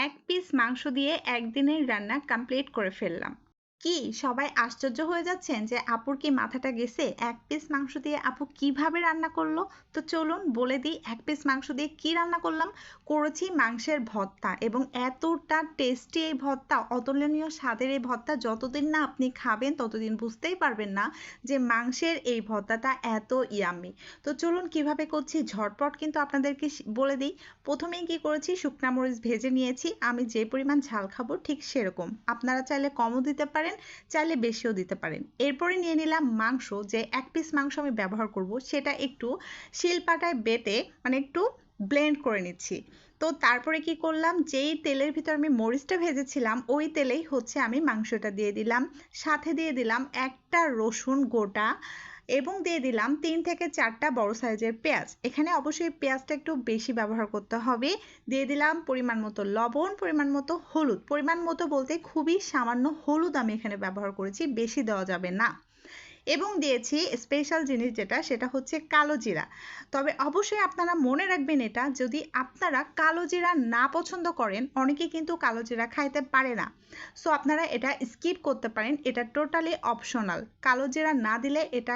এক পিস মাংস দিয়ে একদিনের রান্না কমপ্লিট করে ফেললাম। কি সবাই আশ্চর্য হয়ে যাচ্ছেন যে আপুর কি মাথাটা গেছে? এক পিস মাংস দিয়ে আপু কিভাবে রান্না করলো? তো চলুন বলে দিই এক পিস মাংস দিয়ে কি রান্না করলাম। করেছি মাংসের ভর্তা এবং এতটা টেস্টি এই ভর্তা, অতুলনীয় স্বাদের এই ভর্তা, যতদিন না আপনি খাবেন ততদিন বুঝতেই পারবেন না যে মাংসের এই ভর্তাটা এত ইয়াম্মি। তো চলুন কিভাবে করছি ঝটপট কিন্তু আপনাদেরকে বলে দিই। প্রথমেই কি করেছি, শুকনা মরিচ ভেজে নিয়েছি। আমি যে পরিমাণ ঝাল খাবো ঠিক সেরকম, আপনারা চাইলে কমও দিতে পারেন, চাইলে বেশিও দিতে পারেন। এরপরে নিয়ে নিলাম মাংস, যে এক পিস মাংস আমি ব্যবহার করব সেটা একটু শিলপাটায় বেটে মানে একটু ব্লেন্ড করে নিচ্ছি। তো তারপরে কি করলাম, যেই তেলের ভিতর আমি মরিচটা ভেজেছিলাম ওই তেলেই হচ্ছে আমি মাংসটা দিয়ে দিলাম। সাথে দিয়ে দিলাম একটা রসুন গোটা এবং দিয়ে দিলাম 3 থেকে 4টা বড় সাইজের পেঁয়াজ। এখানে অবশ্যই পেঁয়াজটা একটু বেশি ব্যবহার করতে হবে। দিয়ে দিলাম পরিমাণ মতো লবণ, পরিমাণ মতো হলুদ। পরিমাণ মতো বলতে খুবই সামান্য হলুদ আমি এখানে ব্যবহার করেছি, বেশি দেওয়া যাবে না। এবং দিয়েছি স্পেশাল জিনিস যেটা, সেটা হচ্ছে কালো জিরা। তবে অবশ্যই আপনারা মনে রাখবেন, এটা যদি আপনারা কালো জিরা না পছন্দ করেন, অনেকে কিন্তু কালো জিরা খাইতে পারে না, সো আপনারা এটা স্কিপ করতে পারেন, এটা টোটালি অপশনাল। কালো জিরা না দিলে এটা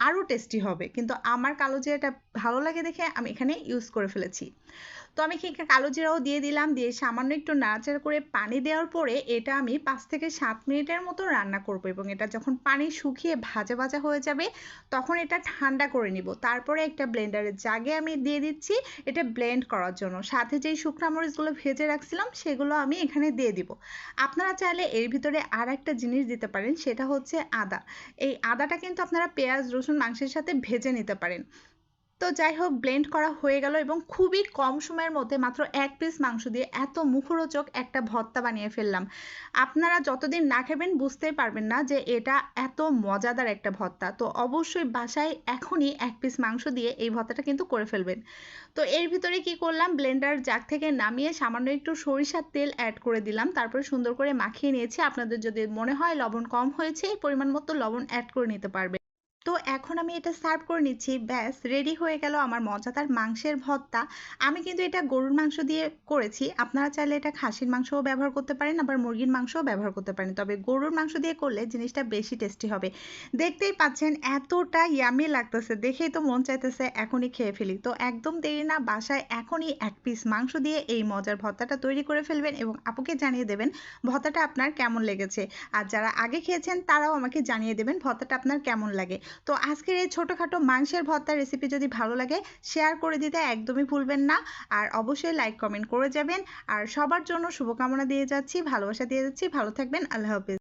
আরও টেস্টি হবে, কিন্তু আমার কালো জিরাটা ভালো লাগে দেখে আমি এখানে ইউজ করে ফেলেছি। তো আমি কালো জিরাও দিয়ে দিলাম, দিয়ে সামান্য একটু নাড়াচাড়া করে পানি দেওয়ার পরে এটা আমি 5 থেকে 7 মিনিটের মতো রান্না করব এবং এটা যখন পানি শুকিয়ে ভাজা ভাজা হয়ে যাবে তখন এটা ঠান্ডা করে নিব। তারপরে একটা ব্লেন্ডারের জাগে আমি দিয়ে দিচ্ছি এটা ব্লেন্ড করার জন্য। সাথে যেই শুকনা মরিচগুলো ভেজে রাখছিলাম সেগুলো আমি এখানে দিয়ে দিব। আপনারা চাইলে এর ভিতরে আর একটা জিনিস দিতে পারেন, সেটা হচ্ছে আদা। এই আদাটা কিন্তু আপনারা পেঁয়াজ রসুন মাংসের সাথে ভেজে নিতে পারেন। তো যাই হোক, ব্লেন্ড করা হয়ে গেল এবং খুবই কম সময়ের মধ্যে মাত্র এক পিস মাংস দিয়ে এত মুখরোচক একটা ভর্তা বানিয়ে ফেললাম। আপনারা যতদিন না খাবেন বুঝতেই পারবেন না যে এটা এত মজাদার একটা ভর্তা। তো অবশ্যই বাসায় এখনই এক পিস মাংস দিয়ে এই ভর্তাটা কিন্তু করে ফেলবেন। তো এর ভিতরে কি করলাম, ব্লেন্ডার জাগ থেকে নামিয়ে সামান্য একটু সরিষার তেল অ্যাড করে দিলাম, তারপরে সুন্দর করে মাখিয়ে নিয়েছি। আপনাদের যদি মনে হয় লবণ কম হয়েছে, পরিমাণ মতো লবণ অ্যাড করে নিতে পারবে। তো এখন আমি এটা সার্ভ করে নিচ্ছি, ব্যাস রেডি হয়ে গেল আমার মজাদার মাংসের ভর্তা। আমি কিন্তু এটা গরুর মাংস দিয়ে করেছি, আপনারা চাইলে এটা খাসির মাংসও ব্যবহার করতে পারেন, আবার মুরগির মাংসও ব্যবহার করতে পারেন, তবে গরুর মাংস দিয়ে করলে জিনিসটা বেশি টেস্টি হবে। দেখতেই পাচ্ছেন এতটা ইয়ামি লাগতেছে, দেখেই তো মন চাইতেছে এখনই খেয়ে ফেলি। তো একদম দেরি না, বাসায় এখনই এক পিস মাংস দিয়ে এই মজার ভর্তাটা তৈরি করে ফেলবেন এবং আপুকে জানিয়ে দেবেন ভর্তাটা আপনার কেমন লেগেছে। আর যারা আগে খেয়েছেন তারাও আমাকে জানিয়ে দেবেন ভর্তাটা আপনার কেমন লাগে। তো আজকের এই ছোটোখাটো মাংসের ভর্তার রেসিপি যদি ভালো লাগে শেয়ার করে দিতে একদমই ভুলবেন না। আর অবশ্যই লাইক কমেন্ট করে যাবেন। আর সবার জন্য শুভকামনা দিয়ে যাচ্ছি, ভালোবাসা দিয়ে যাচ্ছি। ভালো থাকবেন, আল্লাহ হাফেজ।